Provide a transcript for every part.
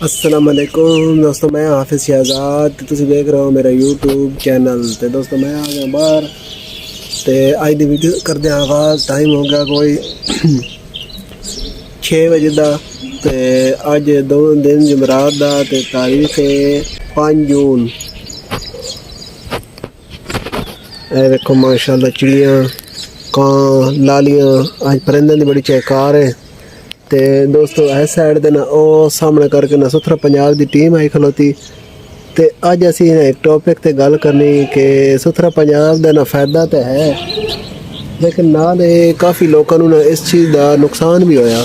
अस्सलाम वालेकुम दोस्तों, मैं हाफिज़ शहजाद ते तुसीं देख रहे हो मेरा यूट्यूब चैनल। तो दोस्तों मैं आ गया बाहर ते अज दी वीडियो करदे आगाज़। टाइम हो गया कोई 6 बजे दा ते अज 2 दिन जुमरात दा ते तारीख है 5 जून। ए देखो माशाल्लाह चिड़ियाँ कां लालियाँ अज परिंदे की बड़ी चहकार है। तो दोस्तों इस साइड दे ना ओ सामने करके ना सुथरा पंजाब की टीम आई खलोती। तो अज असी एक टॉपिक ते गल करनी कि सुथरा पंजाब का ना फायदा तो है, लेकिन नाल काफ़ी लोगों को ना इस चीज़ का नुकसान भी होया।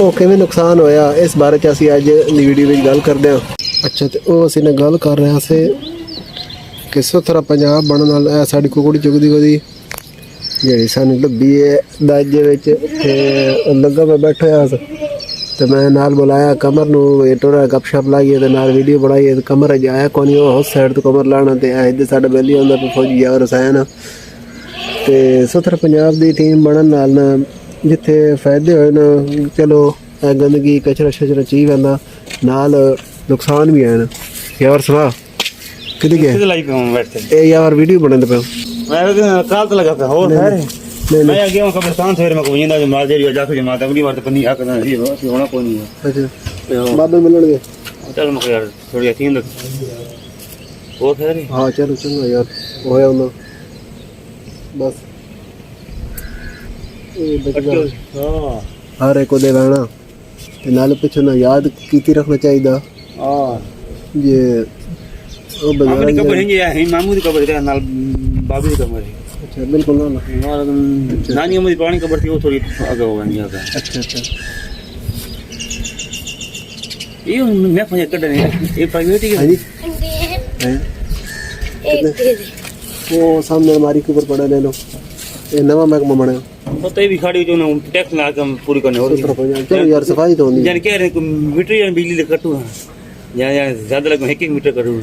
वो किवें नुकसान होया इस बारे असी अज वीडियो में गल करते हैं। अच्छा, तो वो असी गल कर रहे थे कि सुथरा पंजाब बनने नाल साडी कुकड़ी चुगदी वधी जी सानू लभी है दाजे लगा मैं बैठा तो मैं नाल बुलाया कमर नू टोरा गपशप लाइए तो नाल वीडियो बनाई। तो कमर अज आया कौन उस साइड तो कमर लाना तो इधर साढ़े बेली आंदा पे फौजी यार हुसैन। तो सुथरा पंजाब की टीम बनने नाल ना जिथे फायदे होए ना, चलो गंदगी कचरा शचरा चीज आंदा नाल नुकसान भी है ना यार। सुना किधर गया यार वीडियो बनाते पे मैं काल तो लगा पे और है मैं आ गया हूं कब्रिस्तान से मैं कोई ना जमा दे जाके जमात अगली बार तो पन्नी हक ना जी होना कोई नहीं है। अच्छा बाबे मिलन गए चल मैं यार थोड़ी यकीन और खैर हां चलो चंगा यार होया ना बस ए बच्चा हां हर एक को दे गाना ते नाल पिछे ना याद कीती रखना चाहिए। हां ये ओ बजारा कबर है मामू की कबर है नाल बाबू की कबर है। अच्छा बिल्कुल ना नानी मेरी पुरानी कबर थी वो थोड़ी आगे हो गई आगे। अच्छा अच्छा ये मैं पहुंच कर नहीं ये प्राइवेट ही है जी वो सामने अलमारी के ऊपर पड़ा ले लो ये नवा महकमा बना तो तई भी खड़ी जो ना टैक्स ला के पूरी करने हो चलो यार सफाई तो होनी जान कह रहे मीटर या बिजली कटू या ज्यादा लग 1 मीटर करू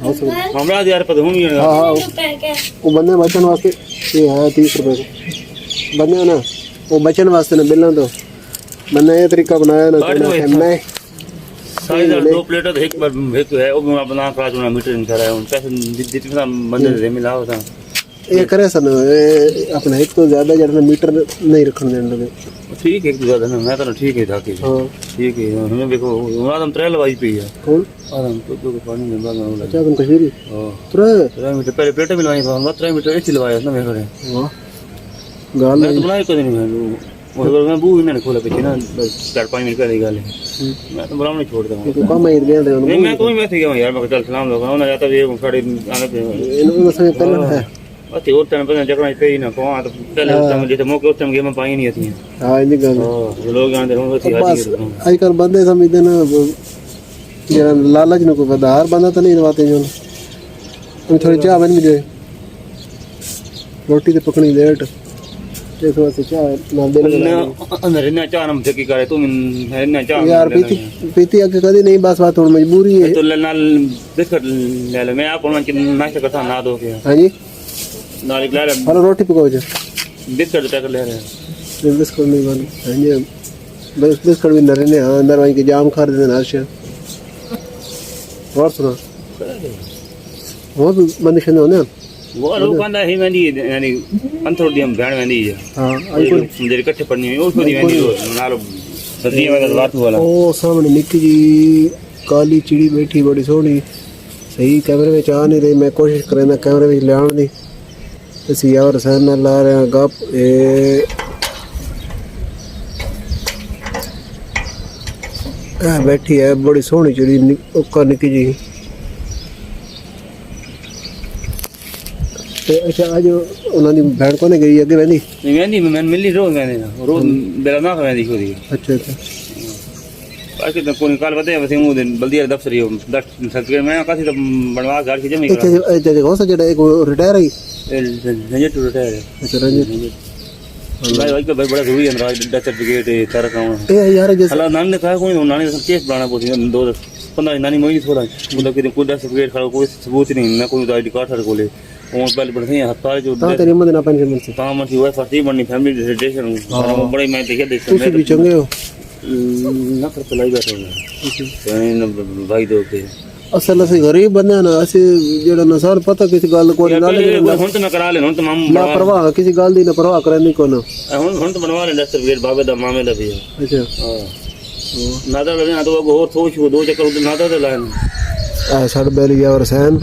हमरा यार पता हूं नहीं। हां वो बंदे बचन वास्ते ये है 30 रुपए को बंदे ना वो बचन वास्ते ना बिल्ला तो मैंने ये तरीका बनाया ना मैं साइज 2 प्लेट तो एक बार एक है वो बना का जो मीटर नहीं करा है पैसे जितना बंदे दे मिला होता ये करे सन अपना एक तो ज्यादा जरा मीटर नहीं रखने देने लगे। ठीक है एक तो ज्यादा ना मैं तो ठीक है था कि हां ठीक है हमें देखो आदम 3 लवाई पई है कौन आदम तो पानी में बाग में अच्छा तुम कश्मीरी हां 3 मीटर पहले प्लेट में लवाई हम 3 मीटर ऐसे लवाया ना मैं करे वाह गाल मैं तो बनाई को नहीं मैं वो मैं बू मैंने खोला पीछे ना 4-5 मिनट पहले गाल मैं तो बुलाने छोड़ता हूं तो कम ही गए नहीं मैं कोई मैं थी गया यार मैं चल सलाम लोग ना जाता ये खड़े आने पे इन्होंने समय पहले है अति और टाइम पर जगह पे ही ना को तो पहले उस टाइम जैसे मौके उस टाइम गेम पाई नहीं थी। हां ये गल हां लोग आंदे हों थी हाजी आजकल बंदे समझते ना जरा लालच न को बदार बंदा तो नहीं दवाते जो तुम थोड़ी चाय बन मिले रोटी तो पकनी लेट इस वास्ते चाय ना दे अंदर ना चाय हम जकी करे तुम है ना चाय यार पीती आके कभी नहीं बस बात थोड़ी मजबूरी है तो नाल बिस्कुट ले ले मैं आप नाश्ता करता ना दो के। हां जी नाल ला ले हेलो रोटी पकाओ जो बिस्कुट पैकेट ले रहे बिस्कुट नहीं बन हां जी बस बिस्कुट भी नरे ने अंदर वहीं के जाम खा दे ना आशा और सुनो वो बंद शने होने वो लोग कहंदा है वेंदी यानी अंतरोडी हम भेण वेंदी है। हां आई मेरे इकट्ठे पड़नी है उसको वेंदी नाल सदियां में बात वाला ओ सामने निक्की जी काली चिड़ी बैठी बड़ी सोहनी सही कैमरे में आ नहीं रही। मैं कोशिश करना कैमरे में ले आने दी ਅਸੀਂ ਯਾਰ ਸੈਨ ਨਾਲ ਲਾ ਰਹੇ ਹਾਂ ਗੱਪ ਇਹ ਬੈਠੀ ਹੈ ਬੜੀ ਸੋਹਣੀ ਜਿਹੜੀ ਉੱਕਾ ਨਿੱਕੀ ਜੀ ਤੇ ਅੱਛਾ ਅੱਜ ਉਹਨਾਂ ਦੀ ਭੈਣ ਕੋਨੇ ਗਈ ਅੱਗੇ ਵੈਂਦੀ ਨਹੀਂ ਵੈਂਦੀ ਮੈਂ ਮਿਲੀ ਰੋਜ਼ ਰੋਜ਼ ਬੇਲਾ ਨਾ ਵੈਂਦੀ ਖੋਦੀ। ਅੱਛਾ ਅੱਛਾ बाकी तो कोई काल बताया वैसे मुझे बल्दिया दफ्तर ही 10 सर्टिफिकेट मैं कासी तो बनवा घर की जमी अच्छा हो सा जेड़ा एक रिटायर है रंजित टू रिटायर है। अच्छा रंजित भाई भाई का बड़ा जरूरी है राज डेथ सर्टिफिकेट है सारा काम ए यार जैसे हला नानी ने कहा कोई नानी ने केस बनाना पोती 2-15 नानी मोई थोड़ा मतलब कि कोई डेथ सर्टिफिकेट खा कोई सबूत नहीं ना कोई आईडी कार्ड हर कोले और पहले बढ़ते हैं हफ्ता जो तेरी मत ना पेंशन मिलती काम मत हुआ फर्स्ट ही बननी फैमिली रजिस्ट्रेशन बड़े मैं देखे तुम भी चंगे हो ਨਾ ਕਰ ਚਲਾਈ ਬੈਠੇ ਨੇ ਭਾਈ ਦੋ ਕੇ ਅਸਲ ਅਸੀਂ ਗਰੀਬ ਬੰਦੇ ਆ ਨਾ ਅਸੀਂ ਜਿਹੜਾ ਨਾ ਸਾਨੂੰ ਪਤਾ ਕਿਸੇ ਗੱਲ ਕੋਈ ਨਾਲ ਹੁਣ ਤਾਂ ਮੈਂ ਕਰਾ ਲੈ ਹੁਣ ਤਾਂ ਮਾਮ ਨਾ ਪਰਵਾਹ ਕਿਸੇ ਗੱਲ ਦੀ ਨਾ ਪਰਵਾਹ ਕਰਨੀ ਕੋਈ ਨਾ ਹੁਣ ਤਾਂ ਬਣਵਾ ਲੈਂਦਾ ਸਰਟੀਫਿਕੇਟ ਬਾਬੇ ਦਾ ਮਾਮੇ ਦਾ ਵੀ ਅੱਛਾ ਹਾਂ ਨਾਦਾ ਲੈਣਾ ਤਾਂ ਹੋਰ ਸੋਚ ਦੋ ਚੱਕਰ ਉਧਰ ਨਾਦਾ ਤੇ ਲੈਣਾ ਆ ਸਾਡੇ ਬੈਲ ਯਾਰ ਹਸੈਨ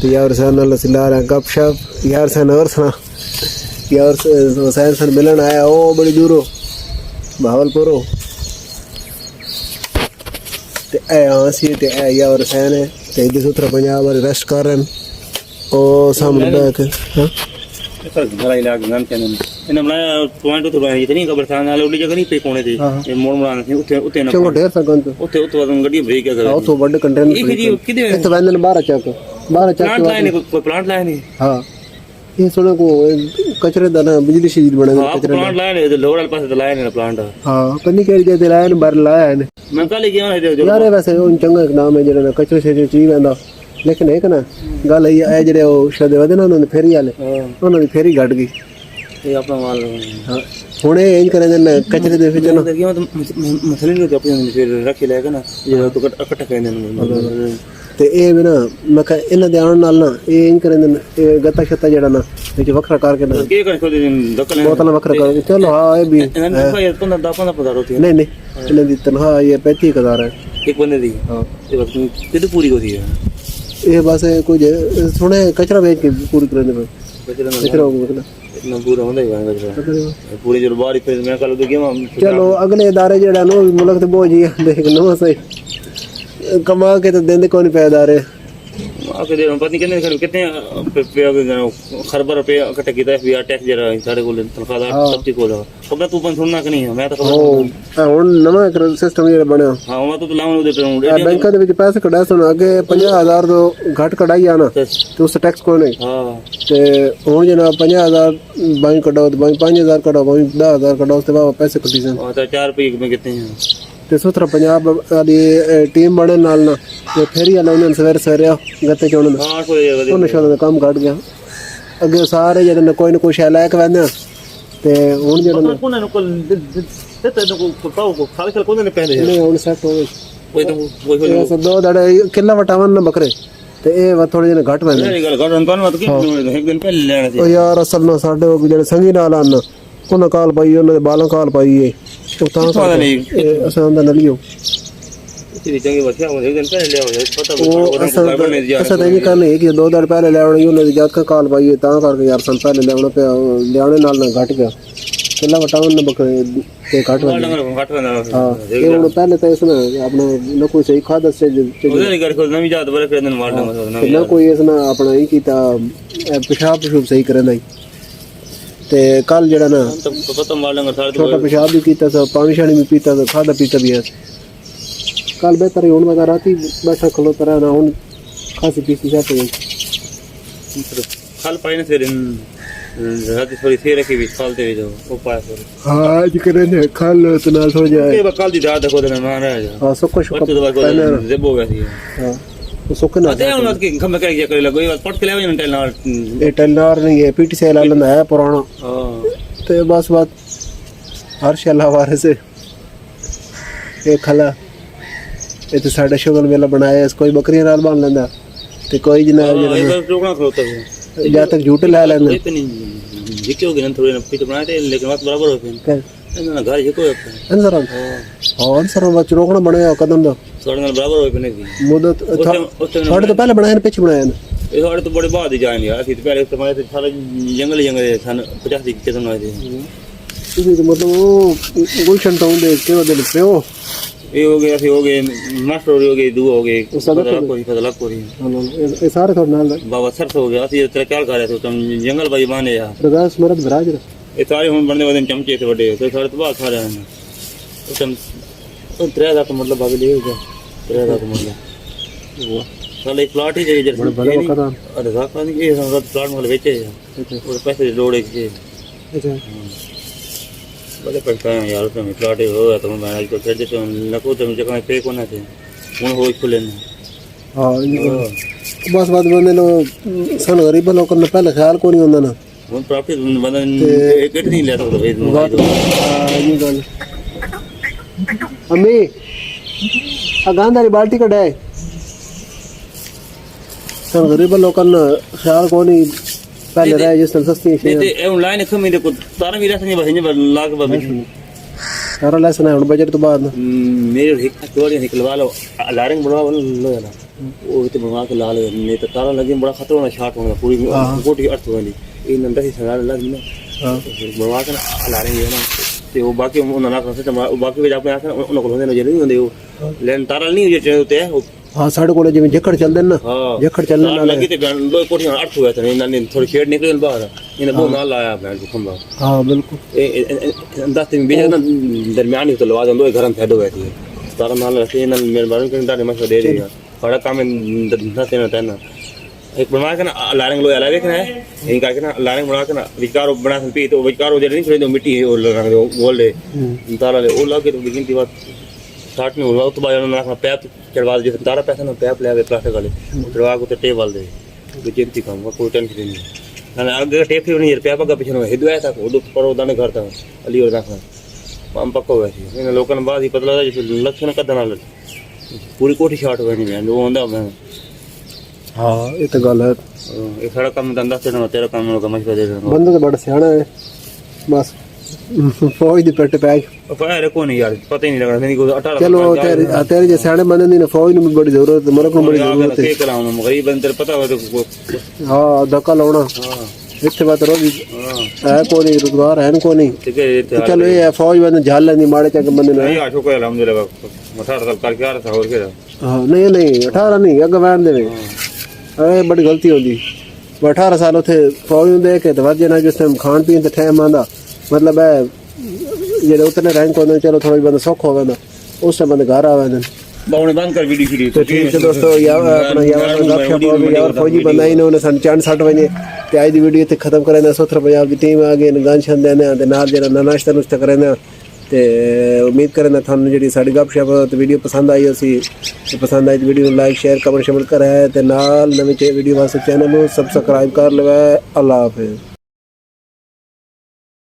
ਤੇ ਯਾਰ ਹਸੈਨ ਨਾਲ ਅਸੀਂ ਲਾ ਰਹੇ ਗੱਪਸ਼ਪ ਯਾਰ ਹਸੈਨ ਹੋਰ ਸੁਣਾ ਯਾਰ ਹਸੈਨ ਸਨ ਮਿਲਣ ਆਇਆ ਉਹ ਬੜੀ ਦੂਰੋਂ ਬਹਾਵਲਪੁਰੋਂ ਤੇ ਇਹ ਅਸੀਂ ਤੇ ਇਹ ਯਾਰ ਹਸੈਨ ਹੈ ਤੇ ਇਹਦੇ ਸੁਤਰਾ ਪੰਜਾਬ ਵਾਲੇ ਰੈਸਟ ਕਰ ਰਹੇ ਨੇ ਉਹ ਸਾਹਮਣੇ ਬੈਠ ਹਾਂ ਸਰ ਘਰਾਂ ਇਲਾਜ ਨਾਲ ਕਹਿੰਦੇ ਇਹਨਾਂ ਬਣਾਇਆ ਪੁਆਇੰਟ ਤੋਂ ਬਣਾਇਆ ਇਤਨੀ ਕਬਰਸਤਾਨ ਨਾਲ ਉਹਦੀ ਜਗ੍ਹਾ ਨਹੀਂ ਪਈ ਕੋਨੇ ਤੇ ਇਹ ਮੋੜ ਮੜਾਣਾ ਸੀ ਉੱਤੇ ਨਾ ਚੰਗੋ ਢੇਰ ਸਕਣ ਤੋਂ ਉੱਤੇ ਵਾਰ ਗੱਡੀ ਬ੍ਰੇਕ ਕਰ ਉਹ ਤੋਂ ਵੱਡੇ ਕੰਟੇਨਰ ਇਹ ਕਿਹਦੇ ਇੱਥੇ ਵੰਦਨ 12 ਚੱਕ ਪਲਾਂਟ ਲਾਇਆ ਨਹੀਂ ਕੋਈ ਪਲਾਂਟ ਲਾਇਆ ਨਹੀਂ ਹਾਂ ਇਹ ਸੁਣੋ ਕੋ ਕਚਰੇ ਦਾ ਨਾ ਬਿਜਲੀ ਸ਼ੀਟ ਬਣਾ ਦੇ ਕਚਰੇ ਪਲਾਂਟ ਲਾਇਆ ਨਹੀਂ ਲੋੜ ਵਾਲੇ ਪਾਸੇ ਤੇ ਲਾਇਆ ਨਹੀਂ ਪਲਾਂਟ ਹਾਂ ਕੰਨੀ ਕਹਿ ਜੇ ਤੇ ਲਾਇਆ ਨੇ ਬਾਹਰ ਲਾਇਆ ਨੇ ਮੈਂ ਕੱਲ ਗਿਆ ਯਾਰ ਇਹ ਵੈਸੇ ਉਹ ਚੰਗਾ ਇੱਕ ਨਾਮ ਹੈ ਜਿਹੜਾ ਨਾ ਕਚਰੇ ਸੇ ਚੀਜ਼ ਆਂਦਾ ਲੇਕਿਨ ਇਹ ਕਨਾ ਗੱਲ ਇਹ ਜਿਹੜੇ ਉਹ ਸ਼ਦੇ ਵਦੇ ਨਾ ਉਹਨਾਂ ਦੇ ਫੇਰੀ ਵਾਲੇ ਉਹਨਾਂ ਦੀ ਫੇਰੀ ਘਟ ਗਈ ਇਹ ਆਪਣਾ ਮਾਲ ਹਾਂ ਹੁਣ ਇਹ ਇੰਜ ਕਰਦੇ ਨੇ ਕਚਰੇ ਦੇ ਵਿੱਚ ਨਾ ਮਸਲੇ ਨਹੀਂ ਆਪਣੇ ਫਿਰ ਰੱਖ ਲੈ ਕੇ ਨਾ ਜਿਹੜਾ ਤੂੰ ਇਕੱਠਾ ਕਹਿੰਦੇ ਨੇ ਤੇ ਇਹ ਵੀ ਨਾ ਮੈਂ ਕਿਹਾ ਇਹਨਾਂ ਦੇ ਆਉਣ ਨਾਲ ਨਾ ਇਹ ਇੰਜ ਕਰਦੇ ਨੇ ਇਹ ਗੱਤਾ ਛੱਤਾ ਜਿਹੜਾ ਨਾ ਵਿੱਚ ਵੱਖਰਾ ਕਰਕੇ ਨਾ ਕੀ ਕਰ ਕੋਈ ਦਕਲ ਬੋਤਲਾਂ ਵੱਖਰਾ ਕਰਕੇ ਚਲੋ ਹਾਂ ਇਹ ਵੀ ਇਹਨਾਂ ਨੇ ਭਾਈ 15 ਹੋਤੀ ਹੈ ਨਹੀਂ ਇਹਨਾਂ ਦੀ ਤਨਖਾਹ ਇਹ 35000 ਹੈ ਇੱਕ ਬੰਦੇ ਦੀ ਹਾਂ ਇਹ ਬਸ ਕਿਤੇ ਪੂਰੀ ਹੋਤੀ ਹੈ ਇਹ ਬਸ ਕੁਝ ਸੁਣੇ ਕਚਰਾ ਵੇਚ ਕੇ ਪੂਰੀ ਕਰਦੇ ਪਏ ਕਚਰਾ ਹੋ ਗਿਆ ਇਤਨਾ ਪੂਰਾ ਹੁੰਦਾ ਹੀ ਹੈ ਪੂਰੀ ਜੋ ਬਾਹਰ ਫਿਰ ਮੈਂ ਕੱਲ ਗਿਆ ਚਲੋ ਅਗਲੇ ادارے ਜਿਹੜਾ ਨਾ ਮੁਲਕ ਤੇ ਬਹੁਤ ਜੀ ਦੇਖ ਲਓ ਸਹੀ ਕਮਾ ਕੇ ਤਾਂ ਦਿੰਦੇ ਕੋਈ ਨਹੀਂ ਪੈਦਾ ਰਹੇ ਆ ਕੇ ਦੇ ਪਤਾ ਨਹੀਂ ਕਿੰਨੇ ਕਿੰਨੇ ਖਰਬਾ ਰੁਪਏ ਇਕੱਠੇ ਕੀਤਾ ਐਫਬੀਆਰ ਟੈਕਸ ਜਿਹੜਾ ਸਾਡੇ ਕੋਲ ਤਨਖਾਹਦਾਰ ਸਭ ਤੇ ਕੋਲ ਖਬਰ ਤੂੰ ਸੁਣਨਾ ਕਿ ਨਹੀਂ ਮੈਂ ਤਾਂ ਖਬਰ ਹੁਣ ਨਵਾਂ ਸਿਸਟਮ ਜਿਹੜਾ ਬਣਿਆ ਹਾਂ ਮੈਂ ਤਾਂ ਲਾਉਣ ਉਹਦੇ ਤੇ ਬੈਂਕਾਂ ਦੇ ਵਿੱਚ ਪੈਸੇ ਕਢਾ ਸੁਣ ਅੱਗੇ 50000 ਤੋਂ ਘੱਟ ਕਢਾਈ ਆਣਾ ਤੇ ਉਸ ਟੈਕਸ ਕੋਈ ਨਹੀਂ ਹਾਂ ਤੇ ਹੁਣ ਜਨਾ 50000 ਬੈਂਕ ਕਢਾਓ ਤੇ 5000 ਕਢਾਓ 10000 ਕਢਾਓ ਉਸ ਤੋਂ ਬਾਅਦ ਪੈਸੇ ਕੱਢੀ ਸਨ ਤਾਂ 4 ਰੁਪਏ ਮੈਂ ਕਿਤੇ ਹਾਂ ਤੇ ਸੁਥਰਾ ਪੰਜਾਬ ਵਾਲੀ ਟੀਮ ਬਣਨ ਨਾਲ ਨਾ ਤੇ ਫੇਰੀ ਵਾਲਾ ਉਹਨਾਂ ਸਵੇਰੇ ਸਵੇਰੇ ਗੱਤੇ ਚੋਣ ਦਾ ਹਾਂ ਕੋਈ ਉਹ ਨਸ਼ਾ ਦਾ ਕੰਮ ਕੱਢ ਗਿਆ ਅੱਗੇ ਸਾਰੇ ਜਿਹੜੇ ਨੇ ਕੋਈ ਨਾ ਕੋਈ ਸ਼ੈ ਲੈ ਕੇ ਵੰਦੇ ਤੇ ਹੁਣ ਜਿਹੜਾ ਕੋਨਾਂ ਨੂੰ ਕੋਲ ਤੇ ਤੈਨੂੰ ਕੋ ਪਾਉ ਖਾਲ ਖਾਲ ਕੋਨਾਂ ਨੇ ਪਹਿਲੇ ਨਹੀਂ ਹੁਣ ਸੈੱਟ ਹੋ ਗਏ ਕੋਈ ਤਾਂ ਕੋਈ ਦੋ ਦੜੇ ਕਿੱਲਾ ਵਟਾਵਨ ਨਾ ਬੱਕਰੇ ਤੇ ਇਹ ਥੋੜੇ ਜਿਹੇ ਘੱਟ ਵੰਦੇ ਇਹ ਗੱਲ ਕਰਨ ਤੋਂ ਮਤ ਕਿ ਇੱਕ ਦਿਨ ਪਹਿਲੇ ਲੈਣਾ ਸੀ ਉਹ ਯਾਰ ਅਸਲ ਨਾਲ ਸਾਡੇ ਉਹ ਜਿਹੜੇ ਸੰਗੀ ਨਾਲ ਆਨ ਉਹਨਾਂ ਕਾਲ ਪਾਈ ਉਹਨਾਂ ਦੇ ਬਾਲਾਂ ਕਾਲ ਪਾਈ ਏ ਉਹ ਤਾਂ ਅਸਾਂ ਦਾ ਨਲੀਓ ਤੇਰੀ ਚੰਗੀ ਵਸਿਆ ਉਹ ਇੱਕ ਦਿਨ ਪਹਿਲੇ ਲਿਆ ਹੋਇਆ ਪਤਾ ਉਹ ਅਸਾਂ ਤਾਂ ਇਹ ਕਰਨੇ ਕਿ ਦੋ ਦਿਨ ਪਹਿਲੇ ਲੈਉਣੀ ਉਹਨਾਂ ਦੀ ਜੱਕ ਕਾਲ ਪਾਈ ਤਾਂ ਕਰਕੇ ਯਾਰ ਸਨ ਪਹਿਲੇ ਲੈਉਣਾ ਪਿਆ ਲਿਆਉਣੇ ਨਾਲ ਨਾ ਘਟ ਗਿਆ ਕਿੱਲਾ ਵਟਾਉਣ ਨੇ ਬੱਕਰੇ ਤੇ ਘਟ ਵੰਦੇ ਹਾਂ ਇਹ ਹੁਣ ਪਹਿਲੇ ਤਾਂ ਇਸ ਨਾਲ ਆਪਣਾ ਨਾ ਕੋਈ ਸਹੀ ਖਾਦਾ ਸੇ ਉਹਦੇ ਨਹੀਂ ਕਰ ਕੋਈ ਨਵੀਂ ਜਾਤ ਬਰੇ ਫਿਰ ਦਿਨ ਮਾਰ ਲਵਾਂ ਨਾ ਕੋਈ ਇਸ ਨਾਲ ਆਪਣਾ ਹੀ ਕੀਤਾ ਪਿਸ਼ਾਬ ਸਹੀ ਕਰਨ ਦਾ ਤੇ ਕੱਲ ਜਿਹੜਾ ਨਾ ਪਤਾ ਮਾਰ ਲਾਂਗਾ ਸਾਰੇ ਛੋਟਾ ਪਿਸ਼ਾਬ ਵੀ ਕੀਤਾ ਸੀ ਪਾਣੀ ਸ਼ਾਣੀ ਵੀ ਪੀਤਾ ਸੀ ਖਾਦਾ ਪੀਤਾ ਵੀ ਹੈ ਕੱਲ ਬਿਹਤਰ ਹੀ ਹੁਣ ਮੈਂ ਰਾਤੀ ਬੈਠਾ ਖਲੋ ਤਰਾ ਨਾ ਹੁਣ ਖਾਸੀ ਪੀਤੀ ਸੱਟ ਗਈ ਕੱਲ ਪਾਇਨੇ ਫਿਰ ਰਾਤੀ ਥੋੜੀ ਫੇਰ ਰੱਖੀ ਵੀ ਖਾਲ ਤੇ ਜਾਓ ਉਹ ਪਾਇਆ ਫਿਰ ਹਾਂ ਅੱਜ ਕਰੇ ਨੇ ਕੱਲ ਤੇ ਨਾਲ ਹੋ ਜਾਏ ਇਹ ਕੱਲ ਦੀ ਰਾਤ ਦੇਖੋ ਤੇ ਨਾ ਰਹਿ ਜਾ ਹਾਂ ਸੁੱਕਾ ਸ਼ੁਕਾ ਜ਼ਬੋ ਗਿਆ ਸੀ ਹਾਂ ਉਹ ਸੁੱਕ ਨਾ ਤੇ ਉਹਨਾਂ ਕੇ ਖੰਮ ਕਰ ਗਿਆ ਕਰ ਲਗੋ ਇਹ ਪਟ ਕੇ ਲੈ ਜਾਣ ਟੈਲ ਨਾਲ ਇਹ ਟੈਲਰ ਨਹੀਂ ਹੈ ਪੀਟੀਸੀ ਲਾ ਲੈਂਦਾ ਹੈ ਪੁਰਾਣਾ ਹਾਂ ਤੇ ਬਸ ਬਾਤ ਹਰਸ਼ ਅੱਲਾ ਵਾਰਿਸ ਇਹ ਖਲਾ ਇਹ ਤੇ ਸਾਡਾ ਸ਼ੁਗਲ ਮੇਲਾ ਬਣਾਇਆ ਇਸ ਕੋਈ ਬੱਕਰੀਆਂ ਨਾਲ ਬਣ ਲੈਂਦਾ ਤੇ ਕੋਈ ਜਨਾਬ ਜਿਹੜਾ ਟੋਕਣਾ ਖਲੋਤਾ ਹੈ ਜਦ ਤੱਕ ਝੂਟ ਲੈ ਲੈਂਦਾ ਇਤਨੀ ਜਿੱਕੇ ਹੋ ਗਏ ਥੋੜੇ ਪਿੱਛੇ ਬਣਾਏ ਤੇ ਲੇਕਿਨ ਬਾਤ ਬਰਾਬਰ ਹੋ ਗਈ ਇਹਨਾਂ ਘਰ ਜੇ ਕੋਈ ਅੰਦਰ ਹਾਂ ਅੰਦਰ ਵਿੱਚ ਰੋਕਣਾ ਬਣਿਆ ਕਦਮ ਦਾ ਸਾਡੇ ਨਾਲ ਬਰਾਬਰ ਹੋਏ ਪਨੇ ਦੀ ਮੁੱਦਤ ਸਾਡੇ ਤੋਂ ਪਹਿਲਾਂ ਬਣਾਇਆ ਨੇ ਪਿੱਛੇ ਬਣਾਇਆ ਨੇ ਇਹ ਸਾਡੇ ਤੋਂ ਬੜੇ ਬਾਅਦ ਹੀ ਜਾਣ ਯਾਰ ਅਸੀਂ ਪਹਿਲੇ ਇਸਤੇਮਾਲ ਤੇ ਸਾਰਾ ਜੰਗਲ ਸਨ 50 ਦੀ ਕਿਤੇ ਨਾ ਆਏ ਤੁਸੀਂ ਤਾਂ ਮਤਲਬ ਉਹ ਗੁਲਸ਼ਨ ਟਾਊਨ ਦੇ ਕਿਹੋ ਦੇ ਪਿਓ ਇਹ ਹੋ ਗਿਆ ਅਸੀਂ ਹੋ ਗਏ ਮਾਸਟਰ ਹੋ ਗਏ ਦੂ ਹੋ ਗਏ ਕੋਈ ਫਜ਼ਲਾ ਕੋਈ ਇਹ ਸਾਰੇ ਤੁਹਾਡੇ ਨਾਲ ਬਾਬਾ ਸਰਸ ਹੋ ਗਿਆ ਅਸੀਂ ਤੇਰਾ ਖਿਆਲ ਕਰ ਰਹੇ ਸੀ ਤੁਮ ਜੰਗਲ ਬਾਈ ਬਾਨੇ ਯਾਰ ਰਗਾਸ ਮਰਦ ਬਰਾਜ ਇਹ ਸਾਰੇ ਹੁਣ ਬਣਦੇ ਵਧੇ ਚਮਚੇ ਤੇ ਵੱਡੇ ਤੇ ਸਾਡੇ ਤੋਂ ਬਾਅਦ ਸਾਰੇ ਹਨ ਉਹ ਤੇਰਾ ਦਾ ਮਤਲਬ ਬਾਬੇ ਲੈ ਗਿਆ ਤੇਰਾ ਦਾ ਮਤਲਬ ਸਾਲੇ ਪਲਾਟ ਹੀ ਜੇ ਜਰ ਬੜਾ ਵਕਤ ਅਰੇ ਰਾਤਾਂ ਦੀ ਇਹ ਸਾਨੂੰ ਪਲਾਟ ਮਤਲਬ ਵੇਚੇ ਉਹ ਪੈਸੇ ਦੀ ਲੋੜ ਹੈ ਕਿ ਅੱਛਾ बड़े पैसा है यार तो प्लाट हो गया तो मैं आज को फिर जैसे नको तो जगह पे कोना थे ਹੁਣ ਹੋਈ ਖੁੱਲੇ ਨੇ ਹਾਂ ਬਸ ਬਾਦ ਬੰਦੇ ਨੂੰ ਸਾਨੂੰ ਗਰੀਬ ਲੋਕਾਂ ਨੂੰ ਪਹਿਲਾਂ ਖਿਆਲ ਕੋਈ ਨਹੀਂ ਹੁੰਦਾ ਨਾ ਹੁਣ ਪ੍ਰਾਪਤੀ ਬੰਦਾ ਇੱਕ ਨਹੀਂ ਲੈ ਸਕਦਾ ਇਹ ਇਹ ਗੱਲ अम्मी गांधारी बाल्टी कट है सन गरीब लोकांना ख्याल कोणी पहले रहे जिस सस्ती ते ऑनलाइन खमी देखो तारा भी रहते नहीं बहिने लाग बाबी सारा लेसन है बजट तो बाद मेरे एक चोरी निकलवा लो लारिंग बनवा लो ना वो तो बनवा के ला लो नहीं तो तारा लगे बड़ा खतरनाक शॉट होगा पूरी कोटी अर्थ वाली इन अंदर ही सगा लग ना बनवा के लारिंग है ना ते वो बाकी उन्होंने ना करते बाकी भी आपने आखिर उन्होंने को होने नहीं होंगे वो लेकिन तारा नहीं ये होते हैं हाँ साढ़े को जिम्मे जखड़ चलते ना जखड़ चलने ना लगी तो दो कोठी अर्थ हुआ था नहीं थोड़ी शेड निकल बाहर इन्हें बहुत ना लाया बैंड को खंबा हाँ बिल्कुल दस दिन बीच ना दरमियान ही तो लगा दो घर में फैदो बैठी है तारा नाल रखे ना मेरे बारे में दाने मशवरा दे रही है बड़ा काम ना तेना एक बनवा के ना लारिंग लो अलग है इनका के ना लारिंग बना के ना विचारो बना पी तो विचारो जड़ नहीं छोड़ दो मिट्टी है वो लगा दो बोल दे तारा ले वो लगे तो बिगिन की बात स्टार्ट में हुआ तो बाद में ना पैप चढ़वा दे तारा पैसा ना पैप ले आवे प्लास्टिक वाले चढ़वा को तो टेबल दे विचिंती काम कोई टेंशन नहीं ना आगे टेप नहीं पैप का पीछे ना हिदवाया था वो पर दाने घर था अली और रखना हम पक्को वैसे इन लोगों ने बाद ही पता लगा जैसे लक्षण का दना पूरी कोठी शॉट हुई नहीं वो होंदा मैं हाँ ये तो गल है एक सारा काम धंधा से ना तेरा काम लोग मशवरा दे रहे बंदा तो बड़ा सियाना है बस फौज दी पेट पैक पर को नहीं यार पता ही नहीं लग रहा नहीं को 18 चलो तेरे जैसे सियाने बंदे दी ना फौज में बड़ी जरूरत है मरक में बड़ी जरूरत है के कराऊं गरीब बंदर पता हो तो हाँ धक्का लाना हां इतने बात रोगी है को नहीं रोजगार है को नहीं ठीक है चलो ये फौज बंदे झाल लेंदी माड़े चक बंदे ने नहीं आठो को अल्हम्दुलिल्लाह 18 साल करके आ रहा था और क्या हाँ नहीं 18 नहीं अग वैन दे अरे बड़ी गलती होगी 18 साल उथे फौज में दे के तो वजे ना जिस टाइम खान पीन ते टाइम आंदा मतलब है ये उतने रैंक होने चलो थोड़ा बंदा सौख हो गया उस टाइम बंदे घर आवे ने बावने बंद कर वीडियो शुरू तो ठीक है दोस्तों यार अपना यार फौजी बंदा ही ने उन्हें सन 4:60 बजे ते आज दी वीडियो ते खत्म करना सोथरा पंजाब दी टीम आ गई गन छन देने ते नाल जेड़ा नाश्ता नुश्ता करना ते उम्मीद करना थानू जेडी साडी गपशप ते वीडियो पसंद आई होसी ते पसंद आई तो वीडियो लाइक शेयर कमेंट शमिल करे ते नाल नवी वीडियो वास्ते चैनल नु सब्सक्राइब कर लवे। अल्लाह हाफिज़।